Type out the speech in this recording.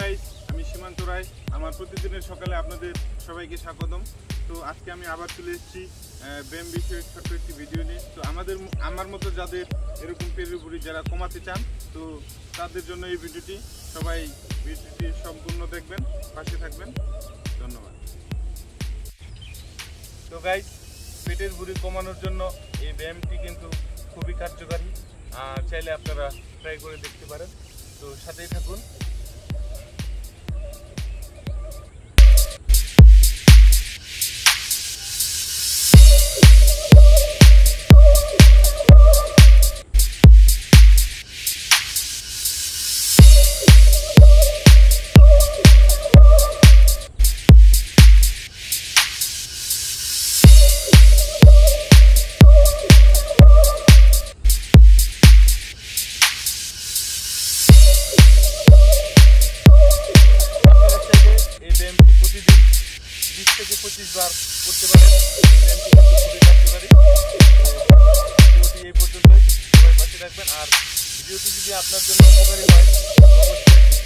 Guys, আমি সীমান্ত রায়। আমার প্রতিদিনের সকালে আপনাদের সবাইকে স্বাগতম। তো আজকে আমি আবার চলে এসেছি ব্যায়াম বিষয়ক ছোট্ট একটি ভিডিও নিয়ে। তো আমার মতো যাদের এরকম পেটের ভুঁড়ি যারা কমাতে চান, তো তাদের জন্য এই ভিডিওটি। সবাই ভিডিওটি সম্পূর্ণ দেখবেন, পাশে থাকবেন। ধন্যবাদ। তো গাইস, পেটের ভুঁড়ি কমানোর জন্য এই ব্যায়ামটি কিন্তু খুবই কার্যকারী। চাইলে আপনারা ট্রাই করে দেখতে পারেন। তো সাথেই থাকুন। প্রতিদিন 20 থেকে 25 বার করতে পারেন। খুবই কার্যকারী। ভিডিওটি এই পর্যন্তই। সবাই পাশে থাকবেন। আর ভিডিওটি যদি আপনার জন্য উপকারী হয় অবশ্যই